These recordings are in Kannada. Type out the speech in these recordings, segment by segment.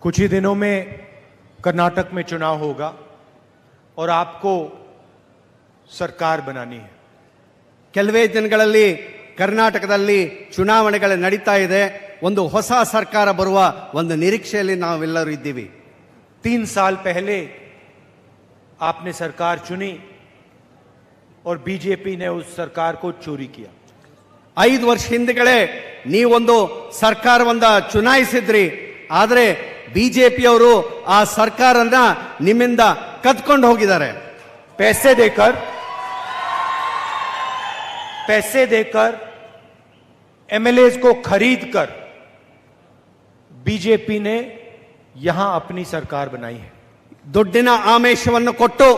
कुछ ही दिनों में कर्नाटक में चुनाव होगा और आपको सरकार बनानी है। ಕೆಲವೇ ದಿನಗಳಲ್ಲಿ ಕರ್ನಾಟಕದಲ್ಲಿ ಚುನಾವಣೆಗಳು ನಡೀತಾ ಇದೆ. ಒಂದು ಹೊಸ ಸರ್ಕಾರ ಬರುವ ಒಂದು ನಿರೀಕ್ಷೆಯಲ್ಲಿ ನಾವೆಲ್ಲರೂ ಇದ್ದೀವಿ. 3 साल पहले आपने सरकार चुनी और बीजेपी ने उस सरकार को चोरी किया. 5 ವರ್ಷ ಹಿಂದೆಗಳೇ ನೀವೊಂದು ಸರ್ಕಾರವನ್ನ ಚುನಾಯಿಸಿದ್ರಿ. ಆದರೆ ಬಿಜೆಪಿಯವರು ಆ ಸರ್ಕಾರನ ನಿಮ್ಮಿಂದ ಕದ್ಕೊಂಡು ಹೋಗಿದ್ದಾರೆ. पैसे देकर एमएलएज को खरीद कर बीजेपी ने यहां अपनी सरकार बनाई है. ದುಡ್ಡಿನ ಆಮಿಷವನ್ನು ಕೊಟ್ಟು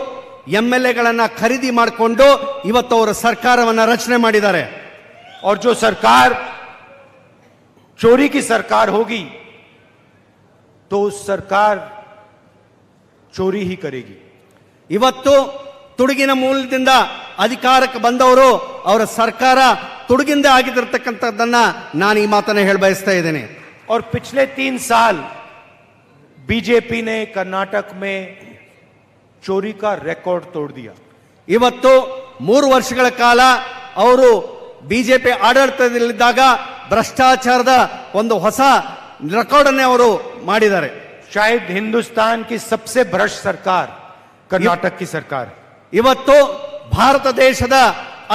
ಎಂಎಲ್ಎಗಳನ್ನ ಖರೀದಿ ಮಾಡಿಕೊಂಡು ಇವತ್ತು ಅವರು ಸರ್ಕಾರವನ್ನ ರಚನೆ ಮಾಡಿದ್ದಾರೆ. और जो सरकार चोरी की सरकार होगी तो उस सरकार चोरी ही करेगी. ಇವತ್ತು ತುಡುಗಿನ ಮೂಲದಿಂದ ಅಧಿಕಾರಕ್ಕೆ ಬಂದವರು ಅವರ ಸರ್ಕಾರ ತುಡುಗಿಂದ ಆಗಿರತಕ್ಕಂಥದ್ದನ್ನ ನಾನು ಈ ಮಾತನ್ನ ಹೇಳ ಬಯಸ್ತಾ ಇದ್ದೇನೆ. और पिछले 3 साल बीजेपी ने कर्नाटक में चोरी का रिकॉर्ड तोड़ दिया. ಇವತ್ತು 3 ವರ್ಷಗಳ ಕಾಲ ಅವರು ಬಿಜೆಪಿ ಆಡಳಿತದಲ್ಲಿದ್ದಾಗ ಭ್ರಷ್ಟಾಚಾರದ ಒಂದು ಹೊಸ ರೆಕಾರ್ಡ್ ಅನ್ನು ಅವರು ಮಾಡಿದ್ದಾರೆ. शायद हिंदुस्तान की सबसे भ्रष्ट सरकार कर्नाटक की सरकार. ಇವತ್ತು ಭಾರತ ದೇಶದ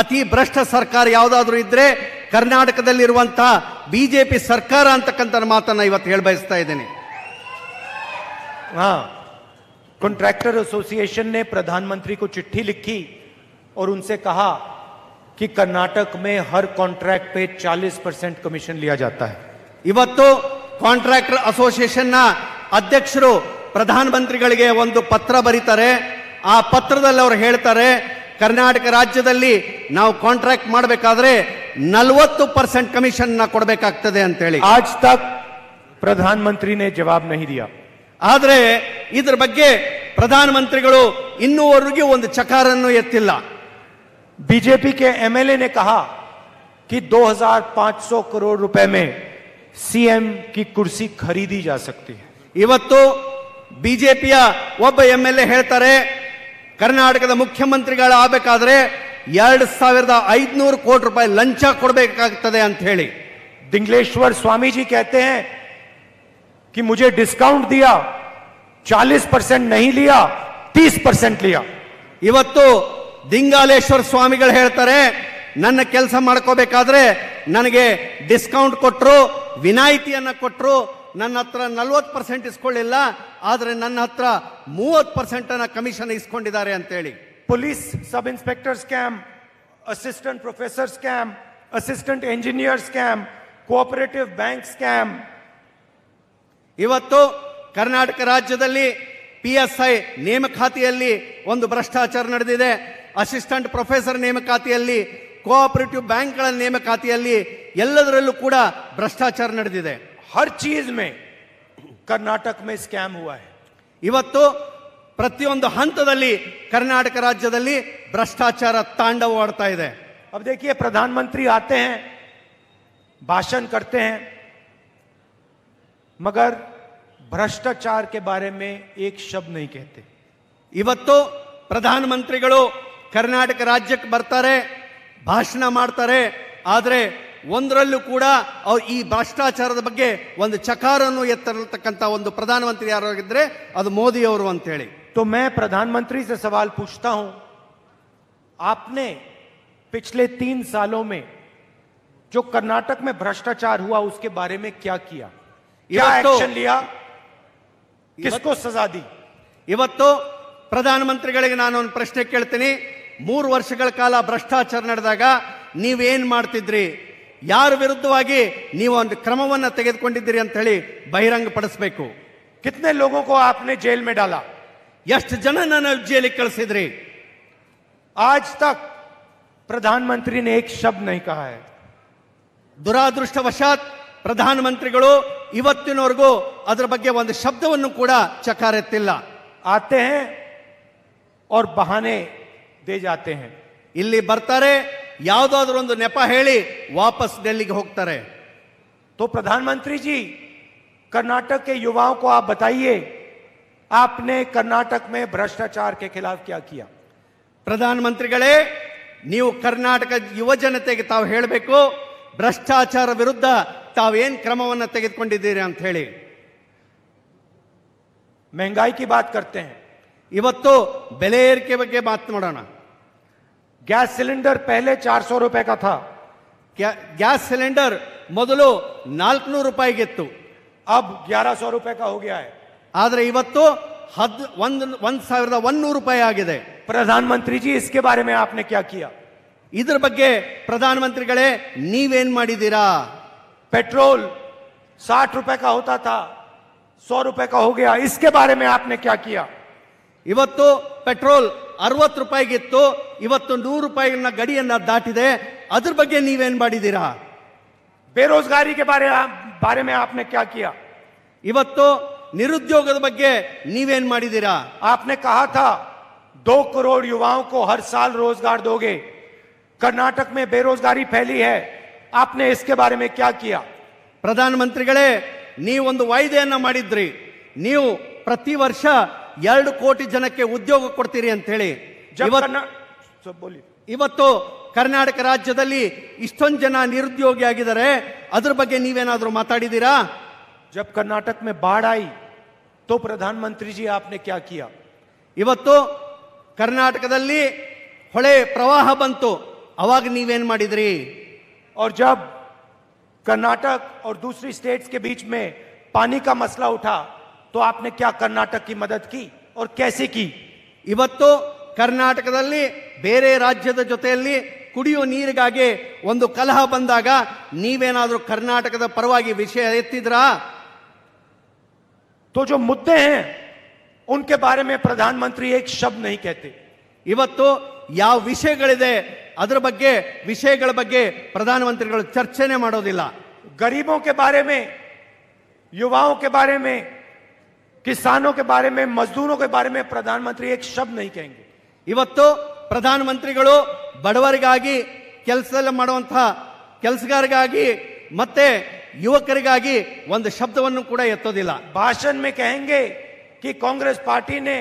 ಅತಿ ಭ್ರಷ್ಟ ಸರ್ಕಾರ ಯಾವುದಾದ್ರೂ ಇದ್ರೆ ಕರ್ನಾಟಕದಲ್ಲಿರುವಂತಹ ಬಿಜೆಪಿ ಸರ್ಕಾರ ಅಂತಕ್ಕಂಥ ಮಾತನ್ನ ಇವತ್ತು ಹೇಳ ಬಯಸ್ತಾ ಇದ್ದೇನೆ. हाँ, कॉन्ट्रैक्टर एसोसिएशन ने प्रधानमंत्री को चिट्ठी लिखी और उनसे कहा कि कर्नाटक में हर कॉन्ट्रैक्ट पे 40% कमीशन लिया जाता है. ಇವತ್ತು ಕಾಂಟ್ರಾಕ್ಟರ್ ಅಸೋಸಿಯೇಷನ್ ನ ಅಧ್ಯಕ್ಷರು ಪ್ರಧಾನಮಂತ್ರಿಗಳಿಗೆ ಒಂದು ಪತ್ರ ಬರೀತಾರೆ. ಆ ಪತ್ರದಲ್ಲಿ ಅವರು ಹೇಳ್ತಾರೆ, ಕರ್ನಾಟಕ ರಾಜ್ಯದಲ್ಲಿ ನಾವು ಕಾಂಟ್ರಾಕ್ಟ್ ಮಾಡಬೇಕಾದ್ರೆ 40% ಕಮಿಷನ್ ನ ಕೊಡಬೇಕಾಗ್ತದೆ ಅಂತ ಹೇಳಿ. आज तक प्रधानमंत्री ने जवाब नहीं दिया. ಆದ್ರೆ ಇದ್ರ ಬಗ್ಗೆ ಪ್ರಧಾನಮಂತ್ರಿಗಳು ಇನ್ನೂವರೆಗೂ ಒಂದು ಚಕಾರನ್ನು ಎತ್ತಿಲ್ಲ. बीजेपी के एमएलए ने कहा कि 2500 करोड़ रुपए में सीएम की कुर्सी खरीदी जा सकती है. ಇವತ್ತು ಬಿಜೆಪಿಯ ಒಬ್ಬ ಎಂಎಲ್ಎ ಹೇಳ್ತಾರೆ, ಕರ್ನಾಟಕದ ಮುಖ್ಯಮಂತ್ರಿಗಳು ಆಗಬೇಕಾದ್ರೆ 2500 ಕೋಟಿ ರೂಪಾಯಿ ಲಂಚ ಕೊಡಬೇಕಾಗ್ತದೆ ಅಂತ ಹೇಳಿ. दिंगलेश्वर स्वामी जी कहते हैं कि मुझे डिस्काउंट दिया, 40% नहीं लिया, 30% लिया. ಇವತ್ತು ದಿಂಗಾಲೇಶ್ವರ ಸ್ವಾಮಿಗಳು ಹೇಳ್ತಾರೆ, ನನ್ನ ಕೆಲಸ ಮಾಡ್ಕೋಬೇಕಾದ್ರೆ ನನಗೆ ಡಿಸ್ಕೌಂಟ್ ಕೊಟ್ಟರು, ವಿನಾಯಿತಿಯನ್ನ ಕೊಟ್ಟರು, ನನ್ನ ಹತ್ರ 40% ಇಸ್ಕೊಳ್ಳಿಲ್ಲ, ಆದ್ರೆ ನನ್ನ ಹತ್ರ 30% ಅನ್ನ ಕಮಿಷನ್ ಇಸ್ಕೊಂಡಿದ್ದಾರೆ ಅಂತ ಹೇಳಿ. Police sub inspector scam, assistant professor scam, assistant engineer scam, cooperative bank scam. ಇವತ್ತು ಕರ್ನಾಟಕ ರಾಜ್ಯದಲ್ಲಿ PSI ನೇಮಕಾತಿಯಲ್ಲಿ ಒಂದು ಭ್ರಷ್ಟಾಚಾರ ನಡೆದಿದೆ. ಅಸಿಸ್ಟೆಂಟ್ ಪ್ರೊಫೆಸರ್ ನೇಮಕಾತಿಯಲ್ಲಿ, ಕೋಆಪರೇಟಿವ್ ಬ್ಯಾಂಕ್ಗಳ ನೇಮಕಾತಿಯಲ್ಲಿ ಎಲ್ಲದರಲ್ಲೂ ಕೂಡ ಭ್ರಷ್ಟಾಚಾರ ನಡೆದಿದೆ. हर चीज में कर्नाटक में स्कैम हुआ है. ಇವತ್ತು ಪ್ರತಿಯೊಂದು ಹಂತದಲ್ಲಿ ಕರ್ನಾಟಕ ರಾಜ್ಯದಲ್ಲಿ ಭ್ರಷ್ಟಾಚಾರ ತಾಂಡವವಾಡ್ತಾ ಇದೆ. अब देखिए, प्रधानमंत्री आते हैं, भाषण करते हैं, मगर भ्रष्टाचार के बारे में एक शब्द नहीं कहते. ಇವತ್ತು ಪ್ರಧಾನಮಂತ್ರಿಗಳು ಕರ್ನಾಟಕ ರಾಜ್ಯಕ್ಕೆ ಬರ್ತಾರೆ, ಭಾಷಣ ಮಾಡ್ತಾರೆ, ಆದ್ರೆ ಒಂದರಲ್ಲೂ ಕೂಡ ಅವ್ರು ಈ ಭ್ರಷ್ಟಾಚಾರದ ಬಗ್ಗೆ ಒಂದು ಚಕಾರನ್ನು ಎತ್ತರತಕ್ಕಂಥ ಒಂದು ಪ್ರಧಾನಮಂತ್ರಿ ಯಾರಾಗಿದ್ರೆ ಅದು ಮೋದಿ ಅವರು ಅಂತ ಹೇಳಿ. तो मैं प्रधानमंत्री से सवाल पूछता हूं, आपने पिछले 3 सालों में जो कर्नाटक में भ्रष्टाचार हुआ उसके बारे में क्या किया, क्या एक्शन लिया, किसको सजा दी? ಇವತ್ತು ಪ್ರಧಾನಮಂತ್ರಿಗಳಿಗೆ ನಾನು ಒಂದು ಪ್ರಶ್ನೆ ಕೇಳ್ತೀನಿ. 3 ವರ್ಷಗಳ ಕಾಲ ಭ್ರಷ್ಟಾಚಾರ ನಡೆದಾಗ ನೀವೇನ್ ಮಾಡ್ತಿದ್ರಿ, ಯಾರ ವಿರುದ್ಧವಾಗಿ ನೀವು ಒಂದು ಕ್ರಮವನ್ನ ತೆಗೆದುಕೊಂಡಿದ್ದೀರಿ ಅಂತ ಹೇಳಿ ಬಹಿರಂಗ ಪಡಿಸಬೇಕು. कितने लोगों को आपने जेल में डाला, ಎಷ್ಟು ಜನನನ್ನ ಜೈಲಿಗೆ ಕಳಿಸಿದ್ರಿ? आज तक प्रधानमंत्री ने एक शब्द नहीं कहा है. ದುರಾದೃಷ್ಟವಶಾತ್ ಪ್ರಧಾನಮಂತ್ರಿಗಳು ಇವತ್ತಿನವರೆಗೂ ಅದರ ಬಗ್ಗೆ ಒಂದು ಶಬ್ದವನ್ನು ಕೂಡ ಚಕಾರೆತ್ತಿಲ್ಲ. आते हैं और बहाने दे जाते हैं. ಇಲ್ಲಿ ಬರ್ತಾರೆ, ಯಾವುದಾದ್ರೂ ಒಂದು ನೆಪ ಹೇಳಿ ವಾಪಸ್ ಡೆಲ್ಲಿಗೆ ಹೋಗ್ತಾರೆ. तो प्रधानमंत्री जी, कर्नाटक के युवाओं को आप बताइए, आपने कर्नाटक में भ्रष्टाचार के खिलाफ क्या किया? ಪ್ರಧಾನಮಂತ್ರಿಗಳೇ, ನೀವು ಕರ್ನಾಟಕ ಯುವ ಜನತೆಗೆ ತಾವು ಹೇಳಬೇಕು, ಭ್ರಷ್ಟಾಚಾರ ವಿರುದ್ಧ ತಾವೇನ್ ಕ್ರಮವನ್ನು ತೆಗೆದುಕೊಂಡಿದ್ದೀರಿ ಅಂತ ಹೇಳಿ. महंगाई की बात करते हैं. ಇವತ್ತು ಬೆಲೆ ಏರಿಕೆ ಬಗ್ಗೆ ಮಾತನಾಡೋಣ. गैस सिलेंडर पहले 400 रुपए का था. ಗ್ಯಾಸ್ ಸಿಲಿಂಡರ್ ಮೊದಲು 400 ರೂಪಾಯಿಗಿತ್ತು, अब 1100 रुपए का हो गया है. ಆದರೆ ಇವತ್ತು 1100 ರೂಪಾಯಿ ಆಗಿದೆ. प्रधानमंत्री जी, इसके बारे में आपने क्या किया? ಇದರ ಬಗ್ಗೆ ಪ್ರಧಾನಮಂತ್ರಿಗಳೇ ನೀವೇನ್ ಮಾಡಿದ್ದೀರಾ? पेट्रोल 60 रुपए का होता था, 100 रुपए का हो गया, इसके बारे में आपने क्या किया? ಇವತ್ತು ಪೆಟ್ರೋಲ್ 60 ರೂಪಾಯಿಗಿತ್ತು, ಇವತ್ತು 100 ರೂಪಾಯಿನ ಗಡಿಯನ್ನ ದಾಟಿದೆ. ಅದ್ರ ಬಗ್ಗೆ ನೀವೇನ್ ಮಾಡಿದ್ದೀರಾ? बेरोजगारी के बारे में आपने क्या किया? ಇವತ್ತು ನಿರುದ್ಯೋಗದ ಬಗ್ಗೆ ನೀವೇನ್ ಮಾಡಿದ್ದೀರಾ? आपने कहा था 2 करोड़ युवाओं को हर साल रोजगार दोगे. कर्नाटक में बेरोजगारी फैली है, आपने इसके बारे में क्या किया? ಪ್ರಧಾನಮಂತ್ರಿಗಳೇ, ನೀವೊಂದು ವಾಯ್ದೆಯನ್ನ ಮಾಡಿದ್ರಿ, ನೀವು ಪ್ರತಿ ವರ್ಷ 2 ಕೋಟಿ ಜನಕ್ಕೆ ಉದ್ಯೋಗ ಕೊಡ್ತೀರಿ ಅಂತ ಹೇಳಿ. ಇವತ್ತು ಕರ್ನಾಟಕ ರಾಜ್ಯದಲ್ಲಿ ಇಷ್ಟೊಂದು ಜನ ನಿರುದ್ಯೋಗಿ ಆಗಿದ್ದಾರೆ, ಅದ್ರ ಬಗ್ಗೆ ನೀವೇನಾದ್ರೂ ಮಾತಾಡಿದ್ದೀರಾ? जब कर्नाटक में बाढ़ आई तो प्रधानमंत्री जी आपने क्या किया? ಇವತ್ತು ಕರ್ನಾಟಕದಲ್ಲಿ ಹೊಳೆ ಪ್ರವಾಹ ಬಂತು, ಅವಾಗ ನೀವೇನ್ ಮಾಡಿದ್ರಿ? और जब कर्नाटक और दूसरी स्टेट्स के बीच में पानी का मसला उठा तो आपने क्या कर्नाटक की मदद की और कैसे की? ಇವತ್ತು ಕರ್ನಾಟಕದಲ್ಲಿ ಬೇರೆ ರಾಜ್ಯದ ಜೊತೆಯಲ್ಲಿ ಕುಡಿಯುವ ನೀರಿಗಾಗಿ ಒಂದು ಕಲಹ ಬಂದಾಗ ನೀವೇನಾದ್ರೂ ಕರ್ನಾಟಕದ ಪರವಾಗಿ ವಿಷಯ ಎತ್ತಿದ್ರಾ? तो जो मुद्दे हैं उनके बारे में प्रधानमंत्री एक शब्द नहीं कहते. ಇವತ್ತು ಯಾವ ವಿಷಯಗಳಿದೆ ಅದರ ಬಗ್ಗೆ ವಿಷಯಗಳ ಬಗ್ಗೆ ಪ್ರಧಾನಮಂತ್ರಿಗಳು ಚರ್ಚೆನೇ ಮಾಡೋದಿಲ್ಲ. गरीबों के बारे में, युवाओं के बारे में, किसानों के बारे में, मजदूरों के बारे में प्रधानमंत्री एक शब्द नहीं कहेंगे. ಇವತ್ತು ಪ್ರಧಾನಮಂತ್ರಿಗಳು ಬಡವರಿಗಾಗಿ ಕೆಲಸ ಮಾಡುವಂತಹ ಕೆಲಸಗಾರರಿಗಾಗಿ ಮತ್ತೆ ಯುವಕರಿಗಾಗಿ ಒಂದು ಶಬ್ದವನ್ನು ಕೂಡ ಎತ್ತೋದಿಲ್ಲ. भाषण में कहेंगे कि कांग्रेस पार्टी ने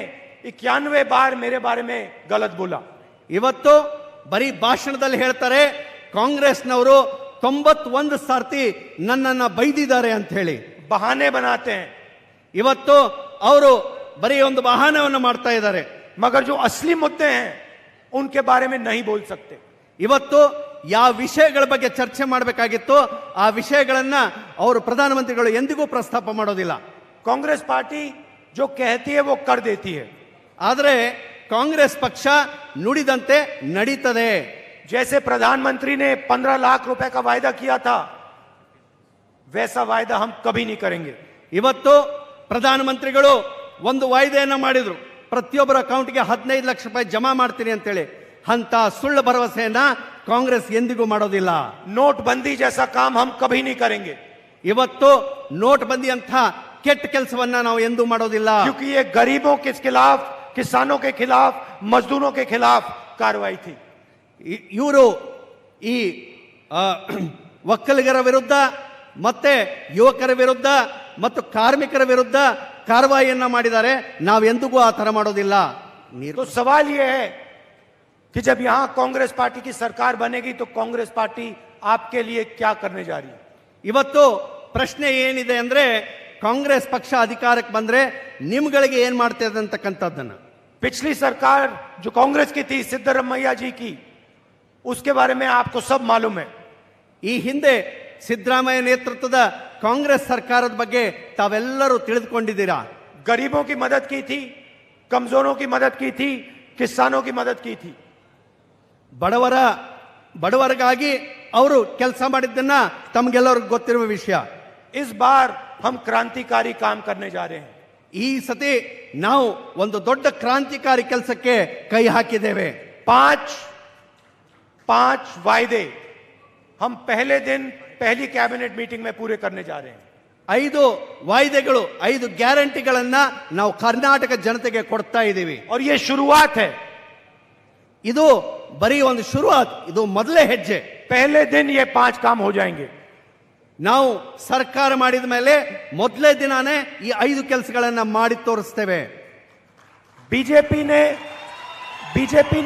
91 बार मेरे बारे में गलत बोला. ಇವತ್ತು ಬರೀ ಭಾಷಣದಲ್ಲಿ ಹೇಳ್ತಾರೆ, ಕಾಂಗ್ರೆಸ್ನವರು 91 ಸಾರ್ತಿ ನನ್ನನ್ನ ಬೈದಿದ್ದಾರೆ ಅಂತ ಹೇಳಿ बहाने बनाते हैं. ಇವತ್ತು ಅವರು ಬರೀ ಒಂದು ಬಹಾನವನ್ನು ಮಾಡ್ತಾ ಇದ್ದಾರೆ. मगर जो असली मुद्दे हैं उनके बारे में नहीं बोल सकते. ಇವತ್ತು ಯಾವ ವಿಷಯಗಳ ಬಗ್ಗೆ ಚರ್ಚೆ ಮಾಡಬೇಕಾಗಿತ್ತು ಆ ವಿಷಯಗಳನ್ನ ಅವರು ಪ್ರಧಾನಮಂತ್ರಿಗಳು ಎಂದಿಗೂ ಪ್ರಸ್ತಾಪ ಮಾಡೋದಿಲ್ಲ. कांग्रेस पार्टी जो कहती है वो कर देती है. ಆದರೆ ಕಾಂಗ್ರೆಸ್ ಪಕ್ಷ ನುಡಿದಂತೆ ನಡೀತದೆ. जैसे प्रधानमंत्री ने 15 लाख रुपए का वायदा किया था, वैसा वायदा हम कभी नहीं करेंगे. ಇವತ್ತು ಪ್ರಧಾನಮಂತ್ರಿಗಳು ಒಂದು ವಾಯ್ದೆಯನ್ನ ಮಾಡಿದ್ರು, ಪ್ರತಿಯೊಬ್ಬರ ಅಕೌಂಟ್ಗೆ 15 ಲಕ್ಷ ರೂಪಾಯಿ ಜಮಾ ಮಾಡ್ತೀನಿ ಅಂತೇಳಿ. ಅಂತ ಸುಳ್ಳು ಭರವಸೆಯನ್ನ ಕಾಂಗ್ರೆಸ್ ಎಂದಿಗೂ ಮಾಡೋದಿಲ್ಲ. नोटबंदी जैसा काम हम कभी नहीं करेंगे. ಇವತ್ತು ನೋಟ್ ಬಂದಿ ಅಂತ ಕೆಟ್ಟ ಕೆಲಸವನ್ನ ನಾವು ಎಂದೂ ಮಾಡೋದಿಲ್ಲ. क्योंकि ये गरीबों के खिलाफ, किसानों के खिलाफ, मजदूरों के खिलाफ कार्रवाई थी. ಇವರು ಈ ಒಕ್ಕಲಿಗರ ವಿರುದ್ಧ ಮತ್ತೆ ಯುವಕರ ವಿರುದ್ಧ ಮತ್ತು ಕಾರ್ಮಿಕರ ವಿರುದ್ಧ ಕಾರ್ಯವಾಹಿಯನ್ನ ಮಾಡಿದ್ದಾರೆ. ನಾವೆಂದಿಗೂ ಆ ತರ ಮಾಡೋದಿಲ್ಲ. तो सवाल यह है कि जब यहां कांग्रेस पार्टी की सरकार बनेगी तो कांग्रेस पार्टी आपके लिए क्या करने जा रही है? ಇವತ್ತು ಪ್ರಶ್ನೆ ಏನಿದೆ ಅಂದ್ರೆ, ಕಾಂಗ್ರೆಸ್ ಪಕ್ಷ ಅಧಿಕಾರಕ್ಕೆ ಬಂದ್ರೆ ನಿಮ್ಗಳಿಗೆ ಏನ್ ಮಾಡ್ತದೆ ಅಂತಕ್ಕಂಥದ್ದನ್ನ. पिछली सरकार जो कांग्रेस की थी, सिद्धरामैया जी की, उसके बारे में आपको सब मालूम है. ಈ ಹಿಂದೆ ಸಿದ್ದರಾಮಯ್ಯ ನೇತೃತ್ವದ ಕಾಂಗ್ರೆಸ್ ಸರ್ಕಾರದ ಬಗ್ಗೆ ತಾವೆಲ್ಲರೂ ತಿಳಿದುಕೊಂಡಿದ್ದೀರಾ. गरीबों की मदद की थी, कमजोरों की मदद की थी, किसानों की मदद की थी. ಬಡವರಿಗಾಗಿ ಅವರು ಕೆಲಸ ಮಾಡಿದ್ದನ್ನ ತಮಗೆಲ್ಲರಿಗೂ ಗೊತ್ತಿರುವ ವಿಷಯ. इस बार हम क्रांतिकारी काम करने जा रहे हैं. ಈ ಸತಿ ನಾವು ಒಂದು ದೊಡ್ಡ ಕ್ರಾಂತಿಕಾರಿ ಕೆಲಸಕ್ಕೆ ಕೈ ಹಾಕಿದ್ದೇವೆ. 5 वायदे हम पहले दिन पहली कैबिनेट मीटिंग में पूरे करने जा रहे हैं. 5 ವಾಯ್ದೆಗಳು, 5 ಗ್ಯಾರಂಟಿಗಳನ್ನ ನಾವು ಕರ್ನಾಟಕ ಜನತೆಗೆ ಕೊಡ್ತಾ ಇದ್ದೀವಿ. और ये शुरुआत है. ಇದು ಬರೀ ಒಂದು ಶುರುವಾತ್, ಇದು ಮೊದಲೇ ಹೆಜ್ಜೆ. पहले दिन ये 5 काम हो जाएंगे. ನಾವು ಸರ್ಕಾರ ಮಾಡಿದ ಮೇಲೆ ಮೊದಲೇ ದಿನಾನೇ ಈ 5 ಕೆಲಸಗಳನ್ನ ಮಾಡಿ ತೋರಿಸ್ತೇವೆ. बीजेपी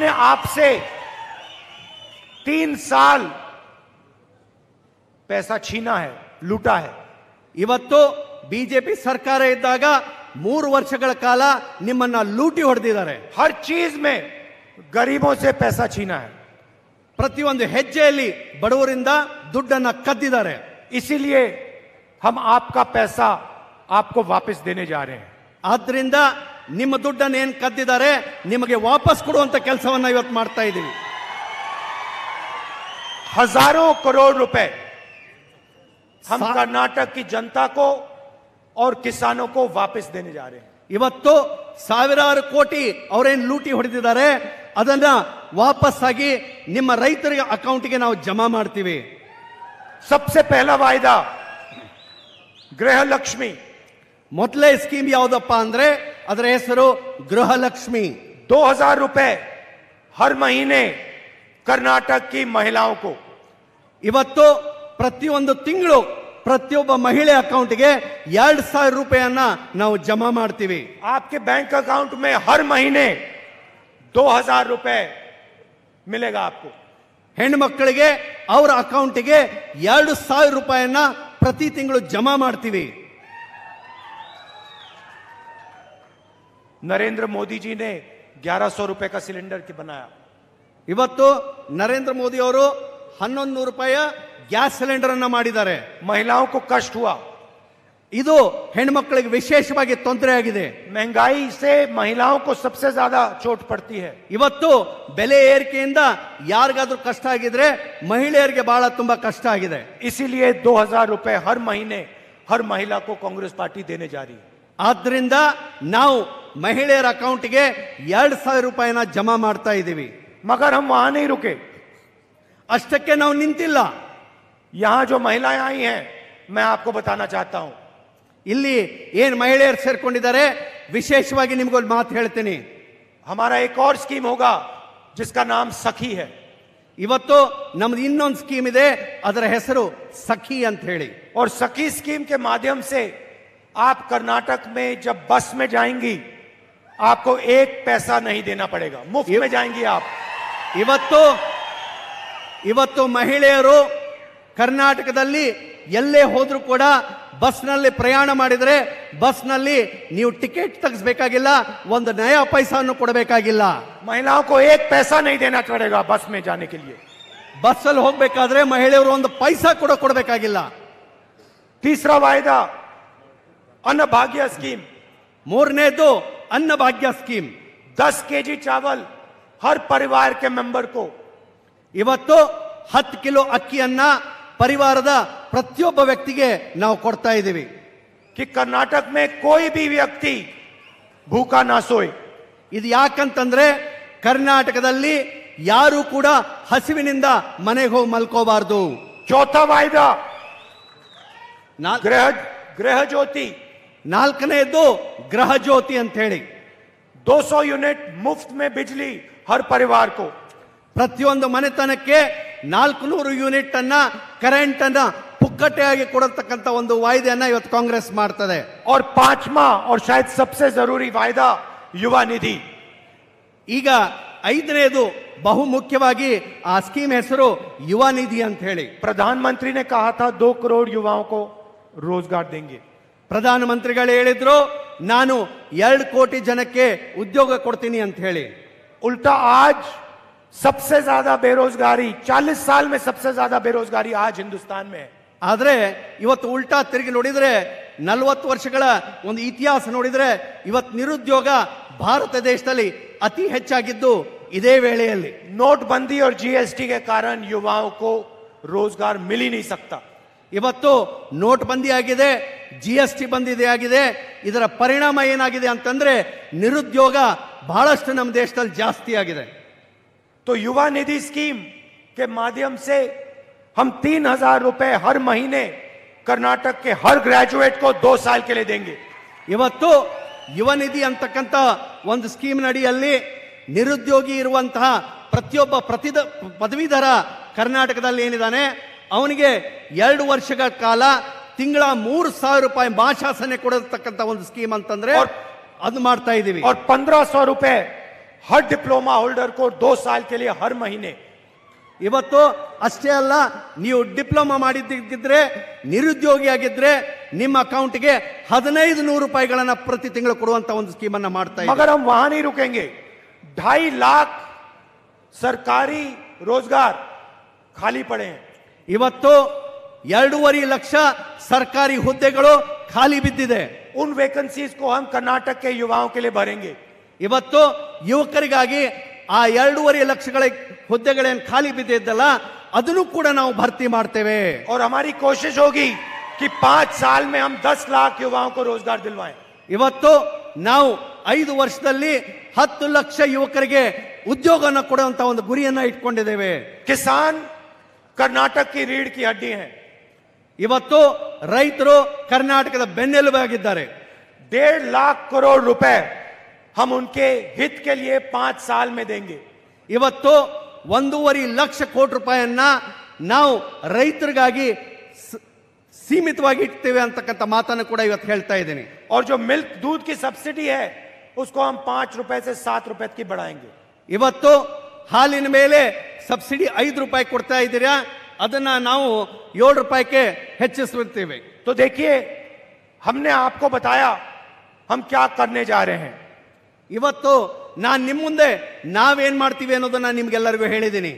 ने आपसे 3 साल पैसा छीना है, लूटा है. ಇವತ್ತು ಬಿಜೆಪಿ ಸರ್ಕಾರ ಇದ್ದಾಗ 3 ವರ್ಷಗಳ ಕಾಲ ನಿಮ್ಮನ್ನ ಲೂಟಿ ಹೊಡೆದಿದ್ದಾರೆ. हर चीज में गरीबों से पैसा छीना है. ಪ್ರತಿಯೊಂದು ಹೆಜ್ಜೆಯಲ್ಲಿ ಬಡವರಿಂದ ದುಡ್ಡನ್ನ ಕದ್ದಿದ್ದಾರೆ. इसीलिए हम आपका पैसा आपको वापस देने जा रहे हैं. ಆದ್ರಿಂದ ನಿಮ್ಮ ದುಡ್ಡನ್ನು ಏನ್ ಕದ್ದಿದ್ದಾರೆ ನಿಮಗೆ ವಾಪಸ್ ಕೊಡುವಂತ ಕೆಲಸವನ್ನ ಇವತ್ತು ಮಾಡ್ತಾ ಇದ್ದೀವಿ. हजारों करोड़ रुपए हम कर्नाटक की जनता को और किसानों को वापस देने जा रहे हैं. ಇವತ್ತು ಸಾವಿರಾರು ಕೋಟಿ ಅವರೇನ್ ಲೂಟಿ ಹೊಡೆದಿದ್ದಾರೆ ಅದನ್ನ ವಾಪಸ್ ಆಗಿ ನಿಮ್ಮ ರೈತರಿಗೆ ಅಕೌಂಟ್ಗೆ ನಾವು ಜಮಾ ಮಾಡ್ತೀವಿ. सबसे पहला वायदा गृह लक्ष्मी. ಮೊದಲೇ ಸ್ಕೀಮ್ ಯಾವುದಪ್ಪ ಅಂದ್ರೆ ಅದರ ಹೆಸರು ಗೃಹಲಕ್ಷ್ಮಿ. 2000 रुपए हर महीने कर्नाटक की महिलाओं को. ಇವತ್ತು ಪ್ರತಿಯೊಂದು ತಿಂಗಳು ಪ್ರತಿಯೊಬ್ಬ ಮಹಿಳೆ ಅಕೌಂಟ್ಗೆ 2000 ರೂಪಾಯಿಯನ್ನ ನಾವು ಜಮಾ ಮಾಡ್ತೀವಿ. आपके बैंक अकाउंट में हर महीने 2000 रुपए मिलेगा आपको. ಹೆಣ್ಮಕ್ಕಳಿಗೆ ಅವರ ಅಕೌಂಟ್ಗೆ 2000 ರೂಪಾಯಿಯನ್ನ ಪ್ರತಿ ತಿಂಗಳು ಜಮಾ ಮಾಡ್ತೀವಿ. नरेंद्र मोदी जी ने 1100 रुपए का सिलेंडर बनाया. ಇವತ್ತು ನರೇಂದ್ರ ಮೋದಿ ಅವರು 1100 ರೂಪಾಯಿಯ ಗ್ಯಾಸ್ ಸಿಲಿಂಡರ್ ಅನ್ನ ಮಾಡಿದ್ದಾರೆ. महिलाओं को कष्ट हुआ. ಇದು ಹೆಣ್ಮಕ್ಕಳಿಗೆ ವಿಶೇಷವಾಗಿ ತೊಂದರೆ ಆಗಿದೆ. महंगाई से महिलाओं को सबसे ज्यादा चोट पड़ती है. ಇವತ್ತು ಬೆಲೆ ಏರಿಕೆಯಿಂದ ಯಾರಿಗಾದ್ರೂ ಕಷ್ಟ ಆಗಿದ್ರೆ ಮಹಿಳೆಯರಿಗೆ ಬಹಳ ತುಂಬಾ ಕಷ್ಟ ಆಗಿದೆ. इसीलिए 2000 रुपए हर महीने हर महिला को कांग्रेस पार्टी देने जा रही है. ಆದ್ರಿಂದ ನಾವು ಮಹಿಳೆಯರ ಅಕೌಂಟ್ಗೆ 2000 ರೂಪಾಯಿನ ಜಮಾ ಮಾಡ್ತಾ ಇದ್ದೀವಿ. मगर हम वहां नहीं रुके. ಅಷ್ಟಕ್ಕೆ ನಾವು ನಿಂತಿಲ್ಲ. यहां जो महिलाएं आई हैं मैं आपको बताना चाहता हूं. ಇಲ್ಲಿ ಏನ್ ಮಹಿಳೆಯರು ಸೇರ್ಕೊಂಡಿದ್ದಾರೆ ವಿಶೇಷವಾಗಿ ನಿಮಗೊಂದು ಮಾತು ಹೇಳ್ತೀನಿ. हमारा एक और स्कीम होगा जिसका नाम सखी है. ಇವತ್ತು ನಮ್ದು ಇನ್ನೊಂದು ಸ್ಕೀಮ್ ಇದೆ ಅದರ ಹೆಸರು ಸಖಿ ಅಂತ ಹೇಳಿ. और सखी स्कीम के माध्यम से आप कर्नाटक में जब बस में जाएंगी आपको 1 पैसा नहीं देना पड़ेगा. मुफ्त में जाएंगी आप. ಇವತ್ತು ಮಹಿಳೆಯರು ಕರ್ನಾಟಕದಲ್ಲಿ ಎಲ್ಲೇ ಹೋದ್ರೂ ಕೂಡ ಬಸ್ನಲ್ಲಿ ಪ್ರಯಾಣ ಮಾಡಿದ್ರೆ ಬಸ್ನಲ್ಲಿ ನೀವು ಟಿಕೆಟ್ ತೆಗೆಸಬೇಕಾಗಿಲ್ಲ, ಒಂದು ನಯಾ ಪೈಸಾನು ಕೊಡಬೇಕಾಗಿಲ್ಲ. महिलाओं को 1 पैसा नहीं देना पड़ेगा बस में जाने के लिए. ಬಸ್ಸಲ್ಲಿ ಹೋಗ್ಬೇಕಾದ್ರೆ ಮಹಿಳೆಯರು ಒಂದು ಪೈಸಾ ಕೂಡ ಕೊಡಬೇಕಾಗಿಲ್ಲ. तीसरा वायदा अन्न भाग्य स्कीम. ಮೂರನೇದು ಅನ್ನ ಭಾಗ್ಯ ಸ್ಕೀಮ್. 10 केजी चावल हर परिवार के मेंबर को. ಇವತ್ತು 10 ಕಿಲೋ ಅಕ್ಕಿಯನ್ನ ಪರಿವಾರದ ಪ್ರತಿಯೊಬ್ಬ ವ್ಯಕ್ತಿಗೆ ನಾವು ಕೊಡ್ತಾ ಇದ್ದೀವಿ. कि कर्नाटक में कोई भी व्यक्ति भूखा ना सोए. ಇದು ಯಾಕಂತಂದ್ರೆ ಕರ್ನಾಟಕದಲ್ಲಿ ಯಾರು ಕೂಡ ಹಸಿವಿನಿಂದ ಮನೆಗೆ ಹೋಗಿ ಮಲ್ಕೋಬಾರದು. चौथा वायदा गृह ज्योति. ನಾಲ್ಕನೆಯದು ಗೃಹ ಜ್ಯೋತಿ ಅಂತ ಹೇಳಿ 200 यूनिट मुफ्त में बिजली हर परिवार को. ಪ್ರತಿಯೊಂದು ಮನೆತನಕ್ಕೆ 400 ಯೂನಿಟ್ ಅನ್ನ ಕರೆಂಟ್ ಅನ್ನ ಪುಕ್ಕಟೆಯಾಗಿ ಕೊಡತಕ್ಕಂತ ಒಂದು ವಾಯ್ದೆಯನ್ನ ಇವತ್ತು ಕಾಂಗ್ರೆಸ್ ಮಾಡ್ತದೆ. और 5वां और शायद सबसे जरूरी वायदा युवा निधि. ಈಗ 5ನೇದು ಬಹು ಮುಖ್ಯವಾಗಿ ಆ ಸ್ಕೀಮ್ ಹೆಸರು ಯುವ ನಿಧಿ ಅಂತ ಹೇಳಿ. प्रधानमंत्री ने कहा था 2 करोड़ युवाओं को रोजगार देंगे. ಪ್ರಧಾನಮಂತ್ರಿಗಳು ಹೇಳಿದ್ರು ನಾನು 2 ಕೋಟಿ ಜನಕ್ಕೆ ಉದ್ಯೋಗ ಕೊಡ್ತೀನಿ ಅಂತ ಹೇಳಿ. उल्टा आज सबसे ज्यादा बेरोजगारी 40 साल में सबसे ज्यादा बेरोजगारी आज हिंदुस्तान में है. ಆದ್ರೆ ಇವತ್ತು ಉಲ್ಟಾ ತಿರುಗಿ ನೋಡಿದ್ರೆ 40 ವರ್ಷಗಳ ಒಂದು ಇತಿಹಾಸ ನೋಡಿದ್ರೆ ಇವತ್ತು ನಿರುದ್ಯೋಗ ಭಾರತ ದೇಶದಲ್ಲಿ ಅತಿ ಹೆಚ್ಚಾಗಿದ್ದು ಇದೇ ವೇಳೆಯಲ್ಲಿ. नोटबंदी और जीएसटी के कारण युवाओं को रोजगार मिल ही नहीं सकता. ಇವತ್ತು ನೋಟ್ ಬಂದಿ ಆಗಿದೆ, ಜಿಎಸ್ಟಿ ಬಂದಿದೆ ಆಗಿದೆ. ಇದರ ಪರಿಣಾಮ ಏನಾಗಿದೆ ಅಂತಂದ್ರೆ ನಿರುದ್ಯೋಗ ಬಹಳಷ್ಟು ನಮ್ಮ ದೇಶದಲ್ಲಿ ಜಾಸ್ತಿ ಆಗಿದೆ. तो युवा निधि स्कीम के माध्यम से हम 3000 रुपए हर महीने कर्नाटक के हर ग्रेजुएट को 2 साल के लिए देंगे. ಇವತ್ತು ಯುವ ನಿಧಿ ಅಂತಕ್ಕಂಥ ಒಂದು ಸ್ಕೀಮ್ ನಡಿಯಲ್ಲಿ ನಿರುದ್ಯೋಗಿ ಇರುವಂತಹ ಪ್ರತಿಯೊಬ್ಬ ಪದವೀಧರ ಕರ್ನಾಟಕದಲ್ಲಿ ಏನಿದ್ದಾನೆ ಅವನಿಗೆ 2 ವರ್ಷಗಳ ಕಾಲ ತಿಂಗಳ 3,000 ರೂಪಾಯಿ ಮಾಶಾಸನೆ ಕೊಡತಕ್ಕಂತ ಒಂದು ಸ್ಕೀಮ್ ಅಂತಂದ್ರೆ ಅದು ಮಾಡ್ತಾ ಇದೀವಿ. और 1,500 रुपए हर डिप्लोमा होल्डर को 2 साल के लिए हर महीने. ಇವತ್ತು ಅಷ್ಟೇ ಅಲ್ಲ, ನೀವು ಡಿಪ್ಲೊಮಾ ಮಾಡಿದ್ದಿದ್ರೆ ನಿರುದ್ಯೋಗಿಯಾಗಿದ್ರೆ ನಿಮ್ಮ ಅಕೌಂಟ್ಗೆ 1,500 ರೂಪಾಯಿಗಳನ್ನ ಪ್ರತಿ ತಿಂಗಳು ಕೊಡುವಂತ ಒಂದು ಸ್ಕೀಮ್ ಅನ್ನ ಮಾಡ್ತಾ ಇದ್ದೀವಿ. मगर हम वहां नहीं रुकेंगे. 2.5 लाख सरकारी रोजगार खाली पड़े हैं. ಇವತ್ತು 2.5 ಲಕ್ಷ ಸರ್ಕಾರಿ ಹುದ್ದೆಗಳು ಖಾಲಿ ಬಿದ್ದಿದೆ. उन वैकेंसीज को हम कर्नाटक के युवाओं के लिए भरेंगे. ಇವತ್ತು ಯುವಕರಿಗಾಗಿ ಆ 2.5 ಲಕ್ಷಗಳ ಹುದ್ದೆಗಳೇನು ಖಾಲಿ ಬಿದ್ದಿದ್ದಲ್ಲ ಅದನ್ನು ಕೂಡ ನಾವು ಭರ್ತಿ ಮಾಡ್ತೇವೆ. और हमारी कोशिश होगी कि 5 साल में हम 10 लाख युवाओं को रोजगार दिलवाएं. ಇವತ್ತು ನಾವು 5 ವರ್ಷದಲ್ಲಿ 10 ಲಕ್ಷ ಯುವಕರಿಗೆ ಉದ್ಯೋಗವನ್ನು ಕೊಡುವಂತ ಒಂದು ಗುರಿಯನ್ನ ಇಟ್ಕೊಂಡಿದ್ದೇವೆ. किसान कर्नाटक की रीढ़ की हड्डी हैं. ಇವತ್ತು ರೈತರು ಕರ್ನಾಟಕದ ಬೆನ್ನೆಲುಬಾಗಿದ್ದಾರೆ. 1.5 लाख करोड़ रुपए हम उनके हित के लिए 5 साल में देंगे. ಇವತ್ತು 1.5 ಲಕ್ಷ ಕೋಟಿ ರೂಪಾಯಿಯನ್ನ ನಾವು ರೈತರಿಗಾಗಿ ಸೀಮಿತವಾಗಿ ಇಡ್ತೇವೆ ಅಂತಕ್ಕಂಥ ಮಾತನ್ನು ಕೂಡ ಇವತ್ತು ಹೇಳ್ತಾ ಇದ್ದೀನಿ. और जो मिल्क दूध की सब्सिडी है उसको हम 5 रुपए से 7 रुपए की बढ़ाएंगे. ಇವತ್ತು ಹಾಲಿನ ಮೇಲೆ ಸಬ್ಸಿಡಿ 5 ರೂಪಾಯಿ ಕೊಡ್ತಾ ಇದ್ದೀರಾ, ಅದನ್ನ ನಾವು 7 ರೂಪಾಯಿಗೆ ಹೆಚ್ಚಿಸುತ್ತೇವೆ. तो देखिए, हमने आपको बताया हम क्या करने जा रहे हैं. ಇವತ್ತು ನಾನು ನಿಮ್ಮ ಮುಂದೆ ನಾವೇನ್ ಮಾಡ್ತೀವಿ ಅನ್ನೋದನ್ನ ನಿಮ್ಗೆಲ್ಲರಿಗೂ ಹೇಳಿದ್ದೀನಿ.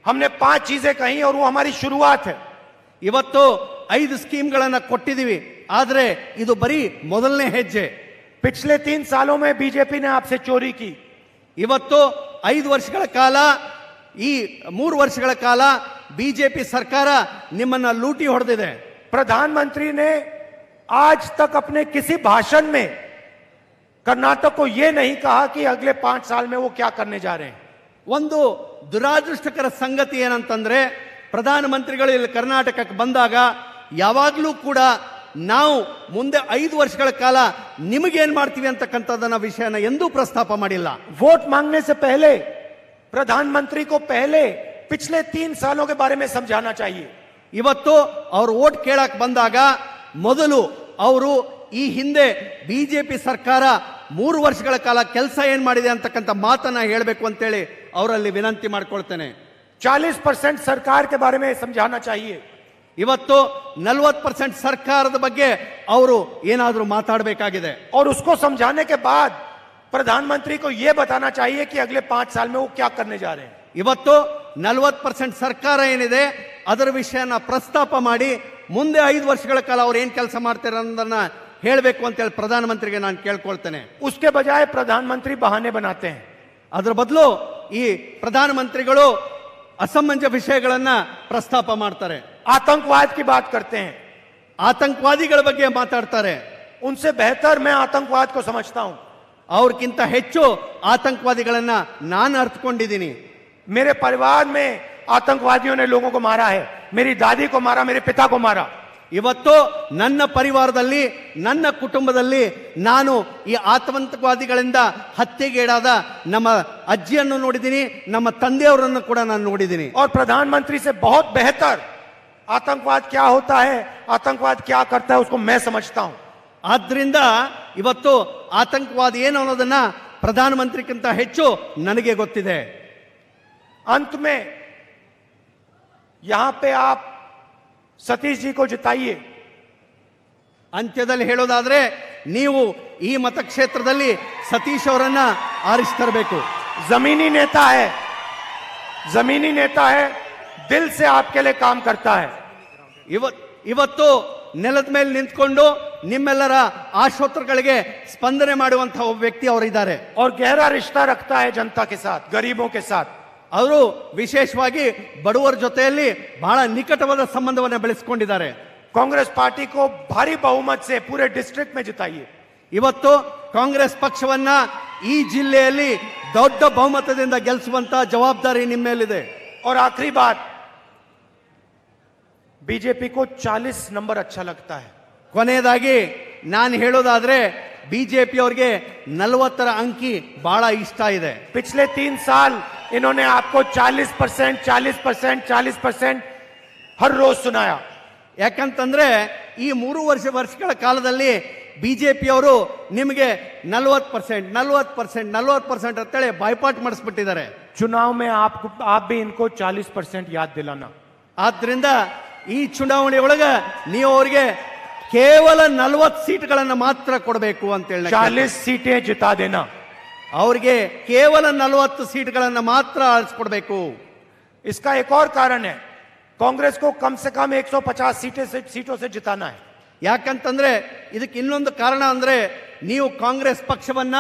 हमने 5 चीजें कही और वो हमारी शुरुआत है. ಇವತ್ತು 5 ಸ್ಕೀಮ್ಗಳನ್ನ ಕೊಟ್ಟಿದ್ದೀವಿ, ಆದ್ರೆ ಇದು ಬರೀ ಮೊದಲನೇ ಹೆಜ್ಜೆ. पिछले 3 सालों में बीजेपी ने आपसे चोरी की. ಇವತ್ತು 5 ವರ್ಷಗಳ ಕಾಲ, ಈ 3 ವರ್ಷಗಳ ಕಾಲ ಬಿಜೆಪಿ ಸರ್ಕಾರ ನಿಮ್ಮನ್ನ ಲೂಟಿ ಹೊಡೆದಿದೆ. प्रधानमंत्री ने आज तक अपने किसी भाषण में कर्नाटक को यह नहीं कहा कि अगले 5 साल में वो क्या करने जा रहे हैं. ಒಂದು ದುರಾದೃಷ್ಟಕರ ಸಂಗತಿ ಏನಂತಂದ್ರೆ, ಪ್ರಧಾನಮಂತ್ರಿಗಳು ಇಲ್ಲಿ ಕರ್ನಾಟಕಕ್ಕೆ ಬಂದಾಗ ಯಾವಾಗಲೂ ಕೂಡ ನಾವು ಮುಂದೆ 5 ವರ್ಷಗಳ ಕಾಲ ನಿಮಗೇನ್ ಮಾಡ್ತೀವಿ ಅಂತಕ್ಕಂಥದ್ದನ್ನ ವಿಷಯನ ಎಂದೂ ಪ್ರಸ್ತಾಪ ಮಾಡಿಲ್ಲ. वोट मांगने से पहले प्रधानमंत्री को पहले पिछले 3 सालों के बारे में समझाना चाहिए. ಇವತ್ತು ಅವರು ವೋಟ್ ಕೇಳಕ್ ಬಂದಾಗ ಮೊದಲು ಅವರು ಈ ಹಿಂದೆ ಬಿಜೆಪಿ ಸರ್ಕಾರ 3 ವರ್ಷಗಳ ಕಾಲ ಕೆಲಸ ಏನ್ ಮಾಡಿದೆ ಅಂತಕ್ಕಂಥ ಮಾತನ್ನ ಹೇಳಬೇಕು ಅಂತೇಳಿ ಅವರಲ್ಲಿ ವಿನಂತಿ ಮಾಡ್ಕೊಳ್ತೇನೆ. 40% सरकार के बारे में समझाना चाहिए. ಇವತ್ತು 40% ಸರ್ಕಾರದ ಬಗ್ಗೆ ಅವರು ಏನಾದರೂ ಮಾತಾಡಬೇಕಾಗಿದೆ. और उसको समझाने के बाद प्रधानमंत्री को यह बताना चाहिए कि अगले 5 साल में वो क्या करने जा रहे हैं. ಇವತ್ತು 40% ಸರ್ಕಾರ ಏನಿದೆ ಅದರ ವಿಷಯನ ಪ್ರಸ್ತಾಪ ಮಾಡಿ ಮುಂದೆ 5 ವರ್ಷಗಳ ಕಾಲ ಅವ್ರು ಏನ್ ಕೆಲಸ ಮಾಡ್ತಾರೆ ಅನ್ನೋದನ್ನ ಹೇಳಬೇಕು ಅಂತ ಹೇಳಿ ಪ್ರಧಾನಮಂತ್ರಿಗೆ ನಾನು ಕೇಳ್ಕೊಳ್ತೇನೆ. उसके बजाय प्रधानमंत्री बहाने बनाते हैं. ಅದರ ಬದಲು ಈ ಪ್ರಧಾನಮಂತ್ರಿಗಳು ಅಸಮಂಜಸ ವಿಷಯಗಳನ್ನ ಪ್ರಸ್ತಾಪ ಮಾಡ್ತಾರೆ. आतंकवाद की बात करते हैं. ಆತಂಕವಾದಿಗಳ ಬಗ್ಗೆ ಮಾತಾಡ್ತಾರೆ. उनसे बेहतर मैं आतंकवाद को समझता हूं. ಅವ್ರಕ್ಕಿಂತ ಹೆಚ್ಚು ಆತಂಕವಾದಿಗಳನ್ನ ನಾನು ಅರ್ಥಕೊಂಡಿದ್ದೀನಿ. मेरे परिवार में आतंकवादियों ने लोगों को मारा है. मेरी दादी को मारा, मेरे पिता को मारा. ಇವತ್ತು ನನ್ನ ಪರಿವಾರದಲ್ಲಿ, ನನ್ನ ಕುಟುಂಬದಲ್ಲಿ ನಾನು ಈ ಆತಂಕವಾದಿಗಳಿಂದ ಹತ್ಯೆಗೀಡಾದ ನಮ್ಮ ಅಜ್ಜಿಯನ್ನು ನೋಡಿದ್ದೀನಿ, ನಮ್ಮ ತಂದೆಯವರನ್ನು ಕೂಡ ನಾನು ನೋಡಿದ್ದೀನಿ. और प्रधानमंत्री से बहुत बेहतर आतंकवाद क्या होता है, आतंकवाद क्या करता है, उसको मैं समझता हूं. ಆದ್ರಿಂದ ಇವತ್ತು ಆತಂಕವಾದ ಏನು ಅನ್ನೋದನ್ನ ಪ್ರಧಾನಮಂತ್ರಿಗಿಂತ ಹೆಚ್ಚು ನನಗೆ ಗೊತ್ತಿದೆ. अंत में यहां पे आप सतीश जी को जिताइए. ಅಂತ್ಯದಲ್ಲಿ ಹೇಳೋದಾದ್ರೆ ನೀವು ಈ ಮತಕ್ಷೇತ್ರದಲ್ಲಿ ಸತೀಶ್ ಅವರನ್ನ ಆರಿಸ್ತರಬೇಕು. जमीनी नेता है, जमीनी नेता है, दिल से आपके लिए काम करता है. ಇವತ್ತು ನೆಲದ ಮೇಲೆ ನಿಂತ್ಕೊಂಡು ನಿಮ್ಮೆಲ್ಲರ ಆಶೋತ್ತರಗಳಿಗೆ ಸ್ಪಂದನೆ ಮಾಡುವಂತಹ ಒಬ್ಬ ವ್ಯಕ್ತಿ ಅವರಿದ್ದಾರೆ. और गहरा रिश्ता रखता है जनता के साथ, गरीबों के साथ. ಅವರು ವಿಶೇಷವಾಗಿ ಬಡವರ ಜೊತೆಯಲ್ಲಿ ಬಹಳ ನಿಕಟವಾದ ಸಂಬಂಧವನ್ನು ಬೆಳೆಸಿಕೊಂಡಿದ್ದಾರೆ. कांग्रेस पार्टी को भारी बहुमत से पूरे डिस्ट्रिक्ट में जिताइए. ಇವತ್ತು ಕಾಂಗ್ರೆಸ್ ಪಕ್ಷವನ್ನ ಈ ಜಿಲ್ಲೆಯಲ್ಲಿ ದೊಡ್ಡ ಬಹುಮತದಿಂದ ಗೆಲ್ಲಿಸುವಂತ ಜವಾಬ್ದಾರಿ ನಿಮ್ಮ ಮೇಲಿದೆ. और आखिरी बात, बीजेपी को 40 नंबर अच्छा लगता है. ಕೊನೆಯದಾಗಿ ನಾನು ಹೇಳೋದಾದ್ರೆ ಬಿಜೆಪಿ ಅವರಿಗೆ 40ರ ಅಂಕಿ ಬಹಳ ಇಷ್ಟ ಇದೆ. पिछले 3 साल इन्होंने आपको 40%, 40%, 40%, हर रोज सुनाया। ಯಾಕಂತಂದ್ರೆ ಈ 3 ವರ್ಷಗಳ ಕಾಲದಲ್ಲಿ ಬಿಜೆಪಿಯವರು ನಿಮಗೆ 40% 40% ಅಂತೇಳಿ ಬಾಯ್ಪಾಟ್ ಮಾಡಿಸ್ಬಿಟ್ಟಿದ್ದಾರೆ। चुनाव में आप भी इनको 40% याद दिलाना। ಆದ್ರಿಂದ ಈ ಚುನಾವಣೆ ಒಳಗ ನೀವು ಅವರಿಗೆ ಕೇವಲ 40 ಸೀಟ್ಗಳನ್ನು ಮಾತ್ರ ಕೊಡಬೇಕು ಅಂತ ಹೇಳಿ 40 सीटें जिता देना। ಅವರಿಗೆ ಕೇವಲ 40 ಸೀಟ್ಗಳನ್ನು ಮಾತ್ರ ಆರಿಸಿಕೊಡಬೇಕು। इसका एक और कारण है, कांग्रेस को कम से कम 150 सीटों से जिताना है। ಯಾಕಂತಂದ್ರೆ ಇದಕ್ಕೆ ಇನ್ನೊಂದು ಕಾರಣ ಅಂದ್ರೆ ನೀವು ಕಾಂಗ್ರೆಸ್ ಪಕ್ಷವನ್ನ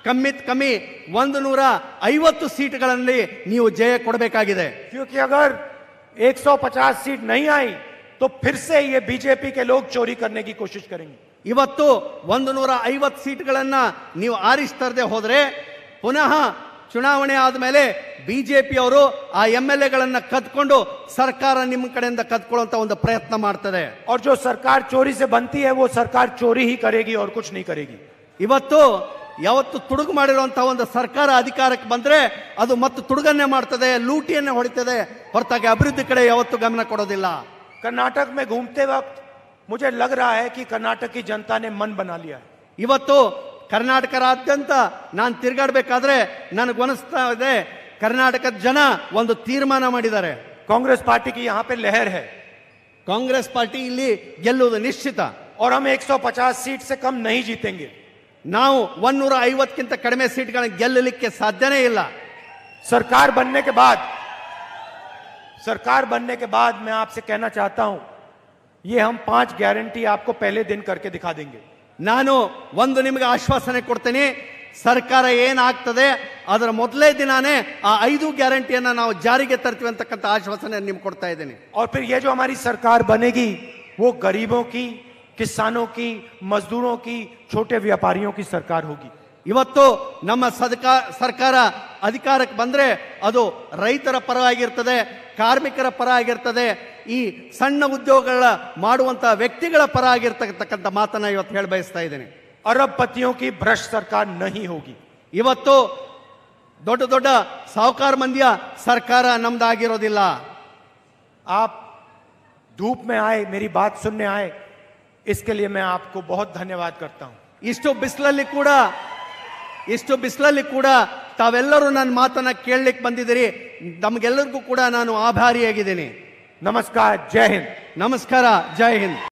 ಕಮ್ಮಿ 150 ಸೀಟ್ಗಳಲ್ಲಿ ನೀವು ಜಯ ಕೊಡಬೇಕಾಗಿದೆ। क्योंकि अगर 150 सीट नहीं आई तो फिर से ये बीजेपी के लोग चोरी करने की कोशिश करेंगे। ಇವತ್ತು 150 ಸೀಟ್ಗಳನ್ನ ನೀವು ಆರಿಸ್ತರದೆ ಹೋದ್ರೆ ಪುನಃ ಚುನಾವಣೆ ಆದ್ಮೇಲೆ ಬಿಜೆಪಿ ಅವರು ಆ ಎಂಎಲ್ಎಗಳನ್ನ ಕದ್ಕೊಂಡು ಸರ್ಕಾರ ನಿಮ್ಮ ಕಡೆಯಿಂದ ಕದ್ಕೊಳ್ಳುವಂತ ಒಂದು ಪ್ರಯತ್ನ ಮಾಡ್ತದೆ। और जो सरकार चोरी से बनती है वो सरकार चोरी ही करेगी और कुछ नहीं करेगी। ಇವತ್ತು ಯಾವತ್ತು ತುಡುಗು ಮಾಡಿರುವಂತಹ ಒಂದು ಸರ್ಕಾರ ಅಧಿಕಾರಕ್ಕೆ ಬಂದ್ರೆ ಅದು ಮತ್ತೆ ತುಡುಗನ್ನೇ ಮಾಡ್ತದೆ, ಲೂಟಿಯನ್ನೇ ಹೊಡಿತದೆ, ಹೊರತಾಗಿ ಅಭಿವೃದ್ಧಿ ಕಡೆ ಯಾವತ್ತು ಗಮನ ಕೊಡೋದಿಲ್ಲ। कर्नाटक में घूमते वक्त मुझे लग रहा है कि कर्नाटक की जनता ने मन बना लिया है। ಇವತ್ತು ಕರ್ನಾಟಕದಾದ್ಯಂತ ನಾನು ತಿರುಗಾಡಬೇಕಾದ್ರೆ ನನಗನಿಸ್ತಾ ಇದೆ ಕರ್ನಾಟಕದ ಜನ ಒಂದು ತೀರ್ಮಾನ ಮಾಡಿದ್ದಾರೆ। कांग्रेस पार्टी की यहाँ पे लहर है, ಕಾಂಗ್ರೆಸ್ ಪಾರ್ಟಿ ಇಲ್ಲಿ ಗೆಲ್ಲುವುದು ನಿಶ್ಚಿತ। और हम 150 सीट से कम नहीं जीतेंगे। ನಾವು 150ಕ್ಕಿಂತ ಕಡಿಮೆ ಸೀಟ್ಗಳನ್ನು ಗೆಲ್ಲಲಿಕ್ಕೆ ಸಾಧ್ಯನೇ ಇಲ್ಲ। सरकार बनने के बाद मैं आपसे कहना चाहता हूं, ये हम 5 गारंटी आपको पहले दिन करके दिखा देंगे। ನಾನು ಒಂದು ನಿಮಗೆ ಆಶ್ವಾಸನೆ ಕೊಡ್ತೀನಿ, ಸರ್ಕಾರ ಏನಾಗ್ತದೆ ಅದರ ಮೊದಲೇ ದಿನಾನೇ ಆ 5 ಗ್ಯಾರಂಟಿಯನ್ನ ನಾವು ಜಾರಿಗೆ ತರ್ತೀವಿ ಅಂತಕ್ಕಂಥ ಆಶ್ವಾಸನೆ ನಿಮ್ಗೆ ಕೊಡ್ತಾ ಇದ್ದೀನಿ। और फिर ये जो हमारी सरकार बनेगी वो गरीबों की, किसानों की, मजदूरों की, छोटे व्यापारियों की सरकार होगी। ಇವತ್ತು ನಮ್ಮ ಸರ್ಕಾರ ಅಧಿಕಾರಕ್ಕೆ ಬಂದ್ರೆ ಅದು ರೈತರ ಪರವಾಗಿರ್ತದೆ, ಕಾರ್ಮಿಕರ ಪರ ಆಗಿರ್ತದೆ, ಈ ಸಣ್ಣ ಉದ್ಯೋಗಗಳ ಮಾಡುವಂತ ವ್ಯಕ್ತಿಗಳ ಪರ ಆಗಿರ್ತಕ್ಕಂಥ ಮಾತನ್ನ ಇವತ್ತು ಹೇಳ ಬಯಸ್ತಾ ಇದ್ದೀನಿ। अरबपतियों की भ्रष्ट सरकार नहीं होगी। ಇವತ್ತು ದೊಡ್ಡ ದೊಡ್ಡ ಸಾಹುಕಾರ ಮಂದಿಯ ಸರ್ಕಾರ ನಮ್ದಾಗಿರೋದಿಲ್ಲ। आप धूप में आए, मेरी बात सुनने आए, इसके लिए मैं आपको बहुत धन्यवाद करता हूं। ಇಷ್ಟು ಬಿಸಿಲಲ್ಲಿ ಕೂಡ ತಾವೆಲ್ಲರೂ ನನ್ನ ಮಾತನ್ನ ಕೇಳಲಿಕ್ಕೆ ಬಂದಿದ್ದೀರಿ, ನಮಗೆಲ್ಲರಿಗೂ ಕೂಡ ನಾನು ಆಭಾರಿಯಾಗಿದ್ದೀನಿ। नमस्कार, जय हिंद। ನಮಸ್ಕಾರ, ಜೈ ಹಿಂದ್।